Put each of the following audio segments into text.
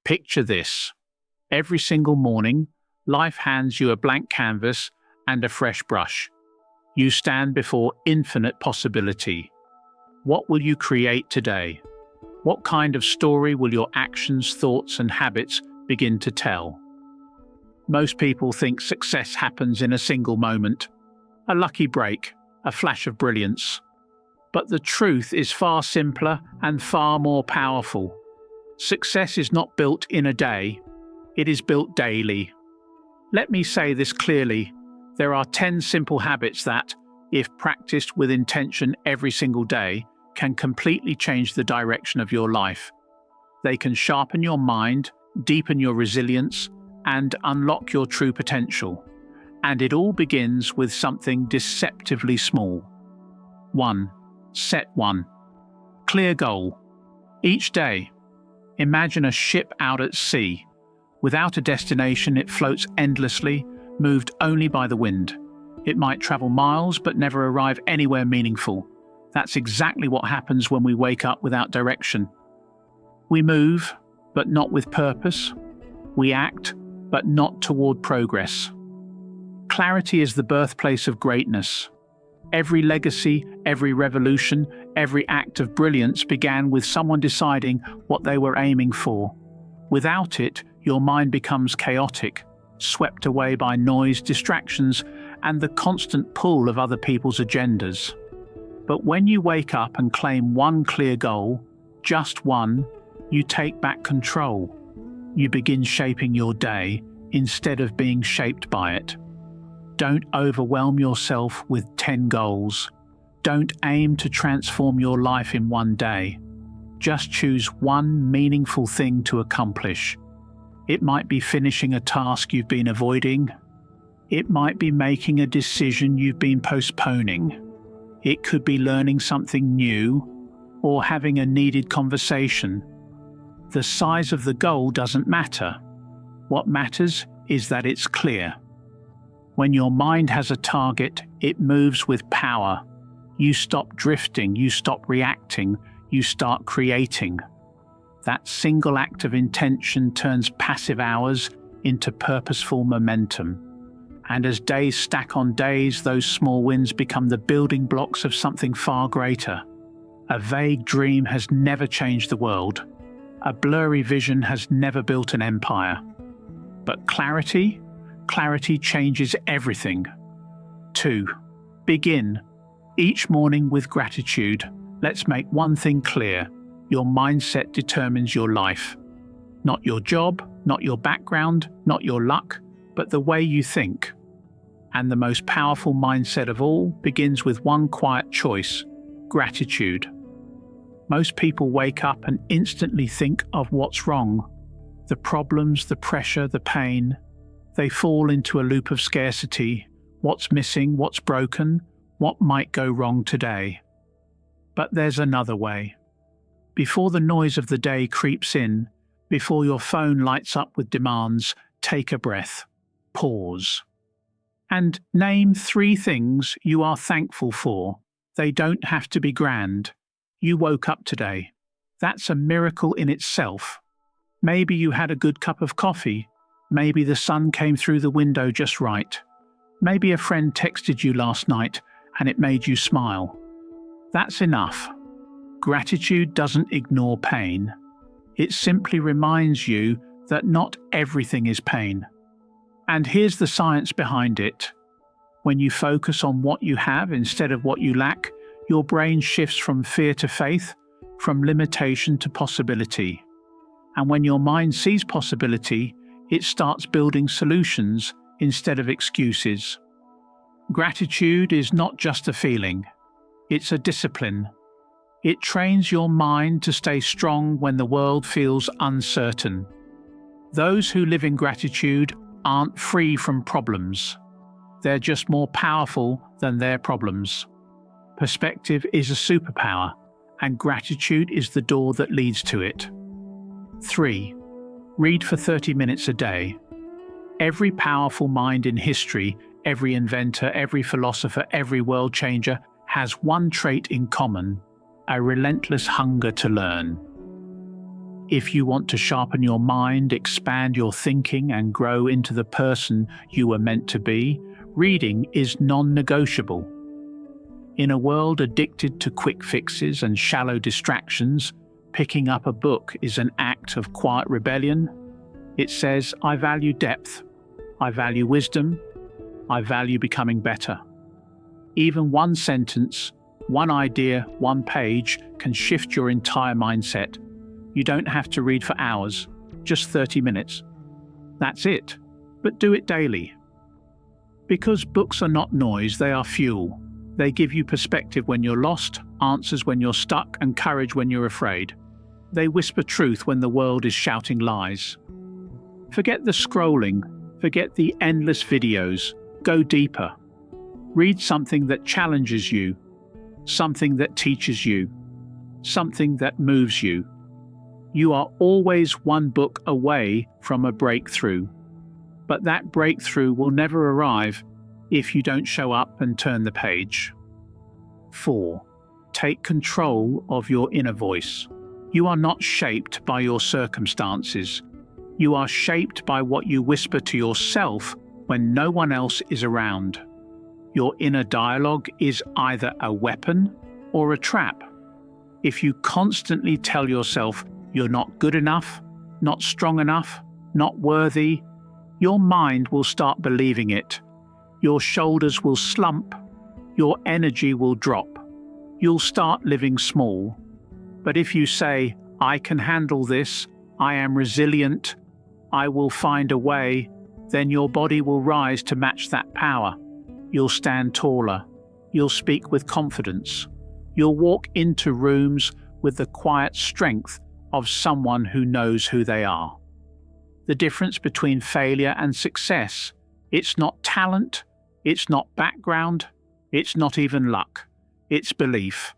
Picture this. Every single morning, life hands you a blank canvas and a fresh brush. You stand before infinite possibility. What will you create today? What kind of story will your actions, thoughts, and habits begin to tell? Most people think success happens in a single moment, a lucky break, a flash of brilliance. But the truth is far simpler and far more powerful. Success is not built in a day, it is built daily. Let me say this clearly. There are 10 simple habits that, if practiced with intention every single day, can completely change the direction of your life. They can sharpen your mind, deepen your resilience, and unlock your true potential. And it all begins with something deceptively small. 1. Set one clear goal. Each day, imagine a ship out at sea. Without a destination, it floats endlessly, moved only by the wind. It might travel miles but never arrive anywhere meaningful. That's exactly what happens when we wake up without direction. We move, but not with purpose. We act, but not toward progress. Clarity is the birthplace of greatness. Every legacy, every revolution, every act of brilliance began with someone deciding what they were aiming for. Without it, your mind becomes chaotic, swept away by noise, distractions, and the constant pull of other people's agendas. But when you wake up and claim one clear goal, just one, you take back control. You begin shaping your day instead of being shaped by it. Don't overwhelm yourself with 10 goals. Don't aim to transform your life in one day. Just choose one meaningful thing to accomplish. It might be finishing a task you've been avoiding. It might be making a decision you've been postponing. It could be learning something new or having a needed conversation. The size of the goal doesn't matter. What matters is that it's clear. When your mind has a target, it moves with power. You stop drifting, you stop reacting, you start creating. That single act of intention turns passive hours into purposeful momentum. And as days stack on days, those small wins become the building blocks of something far greater. A vague dream has never changed the world. A blurry vision has never built an empire. But clarity changes everything. 2. Begin each morning with gratitude. Let's make one thing clear. Your mindset determines your life. Not your job, not your background, not your luck, but the way you think. And the most powerful mindset of all begins with one quiet choice: gratitude. Most people wake up and instantly think of what's wrong. The problems, the pressure, the pain. They fall into a loop of scarcity. What's missing, what's broken, what might go wrong today. But there's another way. Before the noise of the day creeps in, before your phone lights up with demands, take a breath. Pause. And name 3 things you are thankful for. They don't have to be grand. You woke up today. That's a miracle in itself. Maybe you had a good cup of coffee. Maybe the sun came through the window just right. Maybe a friend texted you last night and it made you smile. That's enough. Gratitude doesn't ignore pain. It simply reminds you that not everything is pain. And here's the science behind it. When you focus on what you have instead of what you lack, your brain shifts from fear to faith, from limitation to possibility. And when your mind sees possibility, it starts building solutions instead of excuses. Gratitude is not just a feeling. It's a discipline. It trains your mind to stay strong when the world feels uncertain. Those who live in gratitude aren't free from problems. They're just more powerful than their problems. Perspective is a superpower, and gratitude is the door that leads to it. 3. Read for 30 minutes a day. Every powerful mind in history, every inventor, every philosopher, every world changer has one trait in common: a relentless hunger to learn. If you want to sharpen your mind, expand your thinking, and grow into the person you were meant to be, reading is non-negotiable. In a world addicted to quick fixes and shallow distractions, picking up a book is an act of quiet rebellion. It says, I value depth, I value wisdom, I value becoming better. Even one sentence, one idea, one page can shift your entire mindset. You don't have to read for hours, just 30 minutes. That's it, but do it daily. Because books are not noise, they are fuel. They give you perspective when you're lost, answers when you're stuck, and courage when you're afraid. They whisper truth when the world is shouting lies. Forget the scrolling, forget the endless videos, go deeper. Read something that challenges you, something that teaches you, something that moves you. You are always one book away from a breakthrough, but that breakthrough will never arrive if you don't show up and turn the page. 4. Take control of your inner voice. You are not shaped by your circumstances. You are shaped by what you whisper to yourself when no one else is around. Your inner dialogue is either a weapon or a trap. If you constantly tell yourself you're not good enough, not strong enough, not worthy, your mind will start believing it. Your shoulders will slump. Your energy will drop. You'll start living small. But if you say, I can handle this, I am resilient, I will find a way, then your body will rise to match that power. You'll stand taller. You'll speak with confidence. You'll walk into rooms with the quiet strength of someone who knows who they are. The difference between failure and success, it's not talent, it's not background, it's not even luck, it's belief.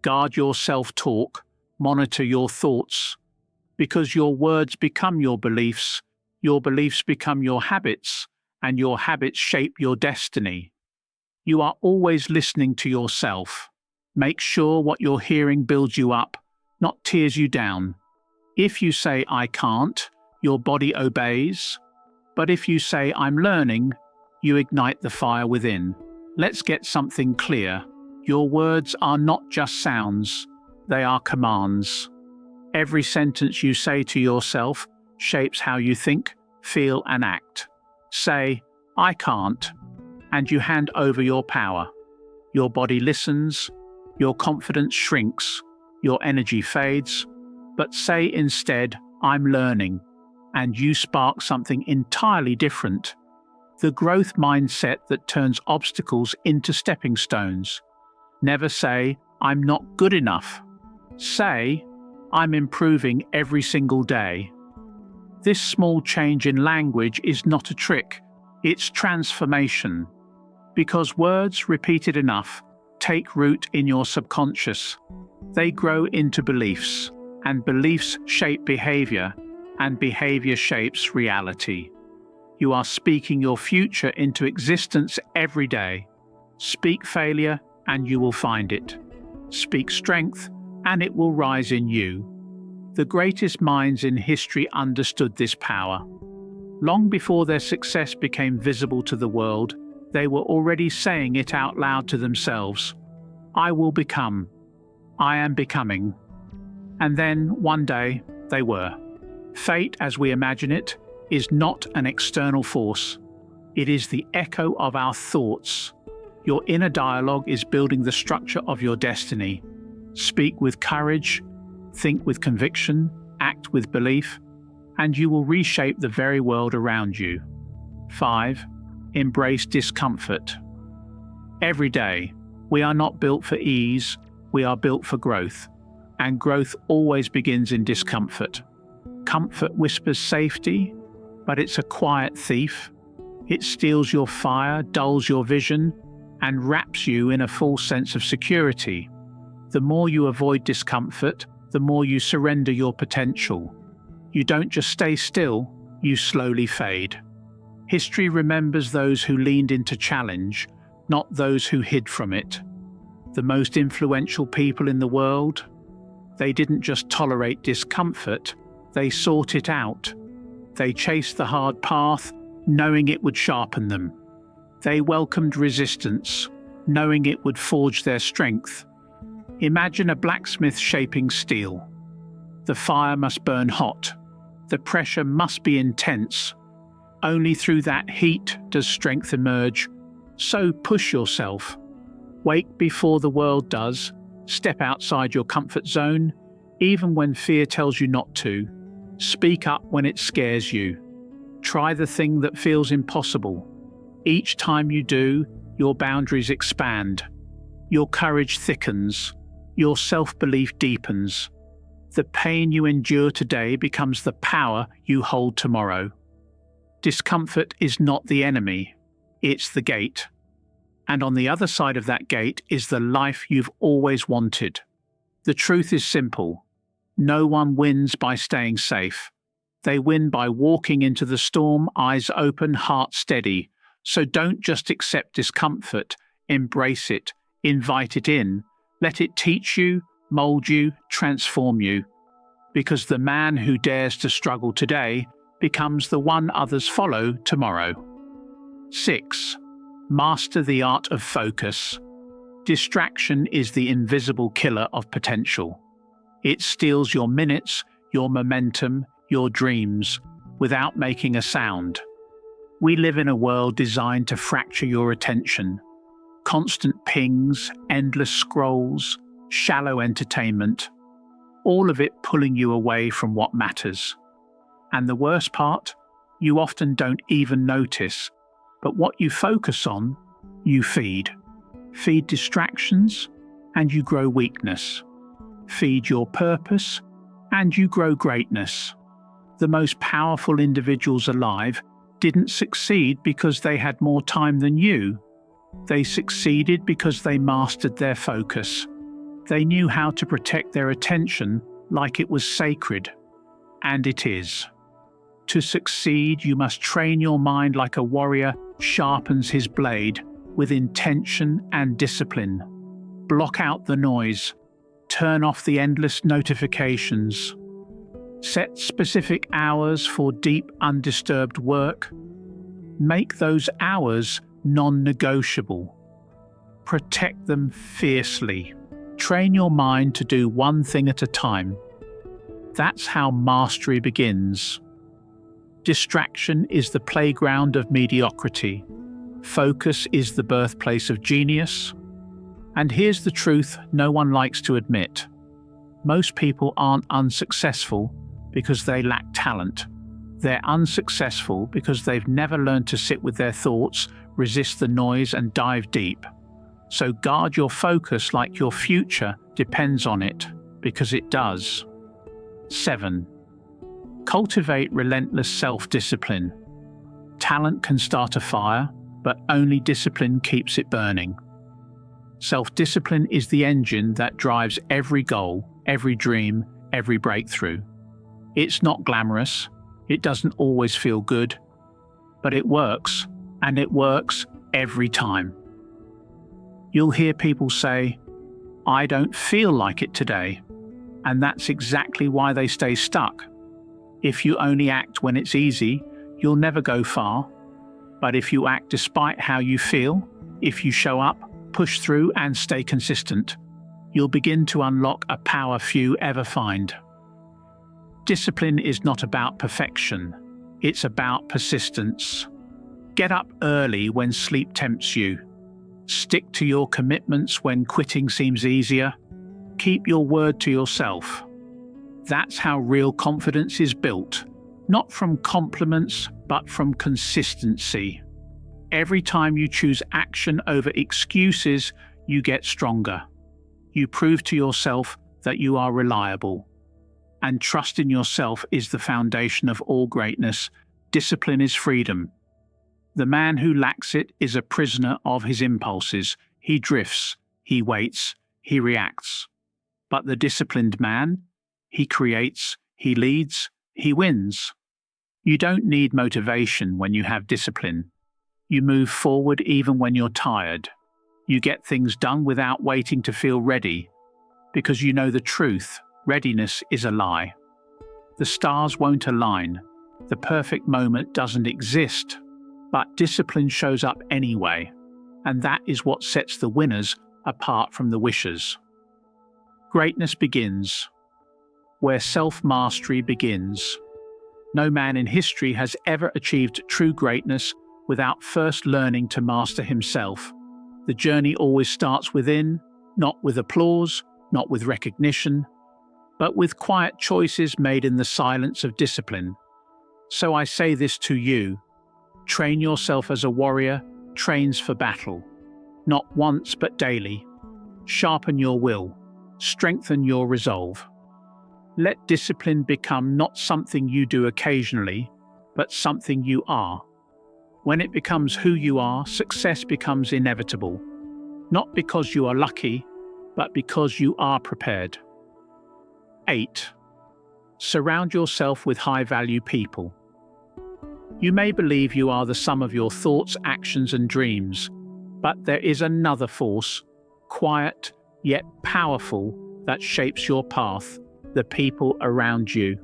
Guard your self-talk, monitor your thoughts, because your words become your beliefs become your habits, and your habits shape your destiny. You are always listening to yourself. Make sure what you're hearing builds you up, not tears you down. If you say, I can't, your body obeys. But if you say, I'm learning, you ignite the fire within. Let's get something clear. Your words are not just sounds, they are commands. Every sentence you say to yourself shapes how you think, feel, and act. Say, I can't, and you hand over your power. Your body listens, your confidence shrinks, your energy fades, but say instead, I'm learning, and you spark something entirely different. The growth mindset that turns obstacles into stepping stones. Never say, I'm not good enough. Say, I'm improving every single day. This small change in language is not a trick, it's transformation. Because words repeated enough take root in your subconscious. They grow into beliefs, and beliefs shape behavior, and behavior shapes reality. You are speaking your future into existence every day. Speak failure, and you will find it. Speak strength, and it will rise in you. The greatest minds in history understood this power. Long before their success became visible to the world, they were already saying it out loud to themselves. I will become. I am becoming. And then, one day, they were. Fate, as we imagine it, is not an external force. It is the echo of our thoughts. Your inner dialogue is building the structure of your destiny. Speak with courage, think with conviction, act with belief, and you will reshape the very world around you. 5. Embrace discomfort. Every day, we are not built for ease, we are built for growth, and growth always begins in discomfort. Comfort whispers safety, but it's a quiet thief. It steals your fire, dulls your vision, and wraps you in a false sense of security. The more you avoid discomfort, the more you surrender your potential. You don't just stay still, you slowly fade. History remembers those who leaned into challenge, not those who hid from it. The most influential people in the world, they didn't just tolerate discomfort, They sought it out. They chased the hard path, knowing it would sharpen them. They welcomed resistance, knowing it would forge their strength. Imagine a blacksmith shaping steel. The fire must burn hot. The pressure must be intense. Only through that heat does strength emerge. So push yourself. Wake before the world does. Step outside your comfort zone, even when fear tells you not to. Speak up when it scares you. Try the thing that feels impossible. Each time you do, your boundaries expand. Your courage thickens. Your self-belief deepens. The pain you endure today becomes the power you hold tomorrow. Discomfort is not the enemy, it's the gate. And on the other side of that gate is the life you've always wanted. The truth is simple. No one wins by staying safe. They win by walking into the storm, eyes open, heart steady. So don't just accept discomfort, embrace it, invite it in. Let it teach you, mold you, transform you. Because the man who dares to struggle today becomes the one others follow tomorrow. 6. Master the art of focus. Distraction is the invisible killer of potential. It steals your minutes, your momentum, your dreams, without making a sound. We live in a world designed to fracture your attention. Constant pings, endless scrolls, shallow entertainment, all of it pulling you away from what matters. And the worst part, you often don't even notice, but what you focus on, you feed. Feed distractions, and you grow weakness. Feed your purpose, and you grow greatness. The most powerful individuals alive didn't succeed because they had more time than you. They succeeded because they mastered their focus. They knew how to protect their attention like it was sacred. And it is. To succeed, you must train your mind like a warrior sharpens his blade with intention and discipline. Block out the noise. Turn off the endless notifications. Set specific hours for deep, undisturbed work. Make those hours non-negotiable. Protect them fiercely. Train your mind to do one thing at a time. That's how mastery begins. Distraction is the playground of mediocrity. Focus is the birthplace of genius. And here's the truth no one likes to admit. Most people aren't unsuccessful because they lack talent. They're unsuccessful because they've never learned to sit with their thoughts, resist the noise, and dive deep. So guard your focus like your future depends on it, because it does. 7. Cultivate relentless self-discipline. Talent can start a fire, but only discipline keeps it burning. Self-discipline is the engine that drives every goal, every dream, every breakthrough. It's not glamorous, it doesn't always feel good, but it works, and it works every time. You'll hear people say, "I don't feel like it today," and that's exactly why they stay stuck. If you only act when it's easy, you'll never go far. But if you act despite how you feel, if you show up, push through, and stay consistent, you'll begin to unlock a power few ever find. Discipline is not about perfection, it's about persistence. Get up early when sleep tempts you. Stick to your commitments when quitting seems easier. Keep your word to yourself. That's how real confidence is built, not from compliments, but from consistency. Every time you choose action over excuses, you get stronger. You prove to yourself that you are reliable. And trust in yourself is the foundation of all greatness. Discipline is freedom. The man who lacks it is a prisoner of his impulses. He drifts, he waits, he reacts. But the disciplined man, he creates, he leads, he wins. You don't need motivation when you have discipline. You move forward even when you're tired. You get things done without waiting to feel ready, because you know the truth. Readiness is a lie. The stars won't align. The perfect moment doesn't exist. But discipline shows up anyway, and that is what sets the winners apart from the wishers. Greatness begins where self-mastery begins. No man in history has ever achieved true greatness without first learning to master himself. The journey always starts within, not with applause, not with recognition, but with quiet choices made in the silence of discipline. So I say this to you: train yourself as a warrior trains for battle, not once but daily. Sharpen your will, strengthen your resolve. Let discipline become not something you do occasionally, but something you are. When it becomes who you are, success becomes inevitable, not because you are lucky, but because you are prepared. 8. Surround yourself with high-value people. You may believe you are the sum of your thoughts, actions, and dreams, but there is another force, quiet yet powerful, that shapes your path: the people around you.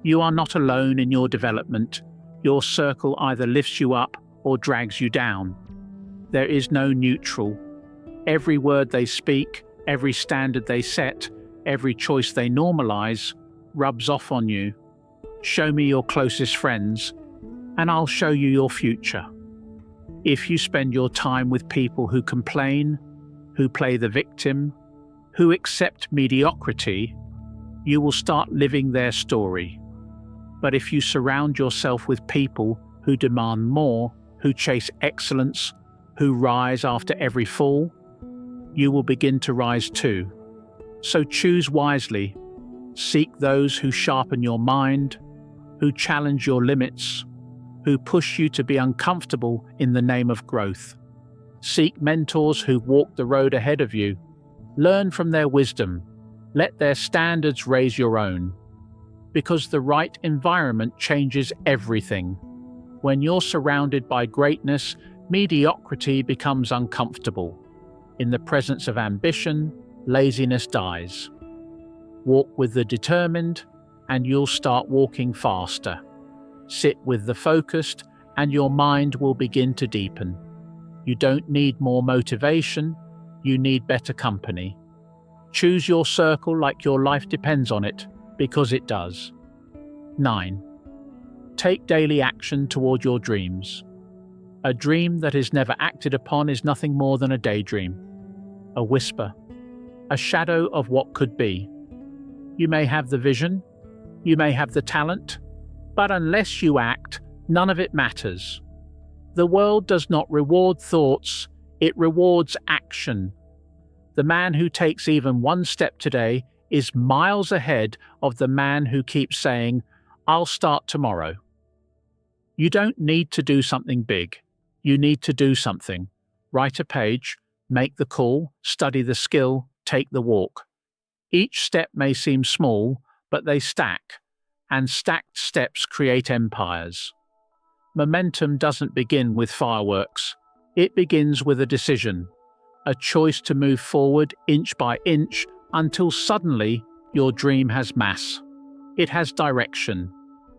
You are not alone in your development. Your circle either lifts you up or drags you down. There is no neutral. Every word they speak, every standard they set, every choice they normalize, rubs off on you. Show me your closest friends, and I'll show you your future. If you spend your time with people who complain, who play the victim, who accept mediocrity, you will start living their story. But if you surround yourself with people who demand more, who chase excellence, who rise after every fall, you will begin to rise too. So choose wisely. Seek those who sharpen your mind, who challenge your limits, who push you to be uncomfortable in the name of growth. Seek mentors who walk the road ahead of you. Learn from their wisdom. Let their standards raise your own. Because the right environment changes everything. When you're surrounded by greatness, mediocrity becomes uncomfortable. In the presence of ambition, laziness dies. Walk with the determined, and you'll start walking faster. Sit with the focused, and your mind will begin to deepen. You don't need more motivation, you need better company. Choose your circle like your life depends on it, because it does. 9. Take daily action toward your dreams. A dream that is never acted upon is nothing more than a daydream, a whisper, a shadow of what could be. You may have the vision, you may have the talent, but unless you act, none of it matters. The world does not reward thoughts, it rewards action. The man who takes even one step today is miles ahead of the man who keeps saying, "I'll start tomorrow." You don't need to do something big. You need to do something. Write a page, make the call, study the skill, take the walk. Each step may seem small, but they stack, and stacked steps create empires. Momentum doesn't begin with fireworks. It begins with a decision, a choice to move forward inch by inch until suddenly your dream has mass. It has direction.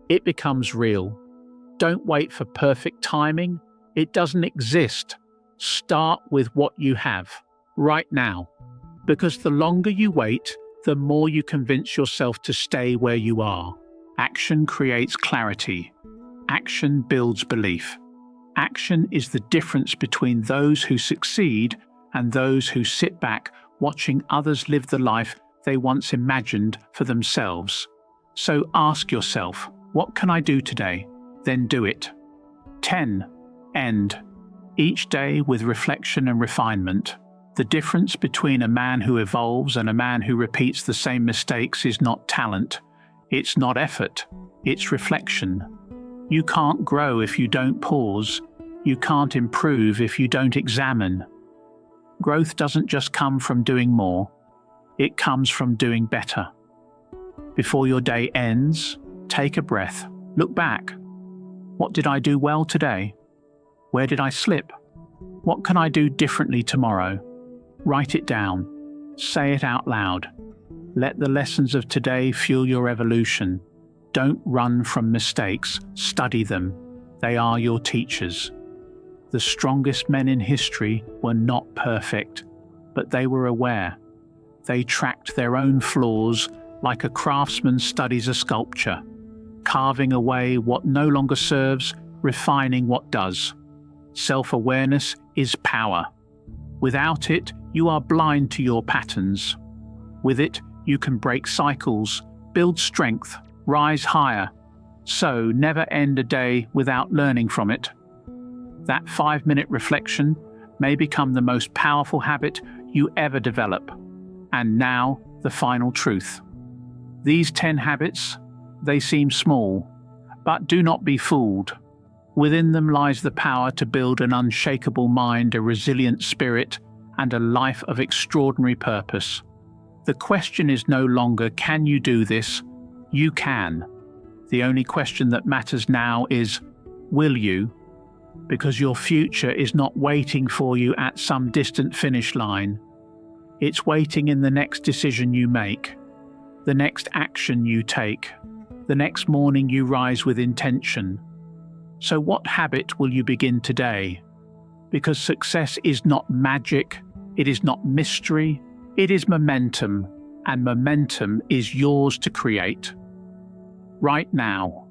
It becomes real. Don't wait for perfect timing. It doesn't exist. Start with what you have, right now. Because the longer you wait, the more you convince yourself to stay where you are. Action creates clarity. Action builds belief. Action is the difference between those who succeed and those who sit back watching others live the life they once imagined for themselves. So ask yourself, what can I do today? Then do it. 10. End. Each day with reflection and refinement. The difference between a man who evolves and a man who repeats the same mistakes is not talent. It's not effort. It's reflection. You can't grow if you don't pause. You can't improve if you don't examine. Growth doesn't just come from doing more. It comes from doing better. Before your day ends, take a breath. Look back. What did I do well today? Where did I slip? What can I do differently tomorrow? Write it down. Say it out loud. Let the lessons of today fuel your evolution. Don't run from mistakes, study them. They are your teachers. The strongest men in history were not perfect, but they were aware. They tracked their own flaws like a craftsman studies a sculpture, carving away what no longer serves, refining what does. Self-awareness is power. Without it, you are blind to your patterns. With it, you can break cycles, build strength, rise higher. So never end a day without learning from it. That 5-minute reflection may become the most powerful habit you ever develop. And now, the final truth. These 10 habits, they seem small, but do not be fooled. Within them lies the power to build an unshakable mind, a resilient spirit, and a life of extraordinary purpose. The question is no longer, can you do this? You can. The only question that matters now is, will you? Because your future is not waiting for you at some distant finish line. It's waiting in the next decision you make, the next action you take, the next morning you rise with intention. So what habit will you begin today? Because success is not magic, it is not mystery, it is momentum, and momentum is yours to create. Right now.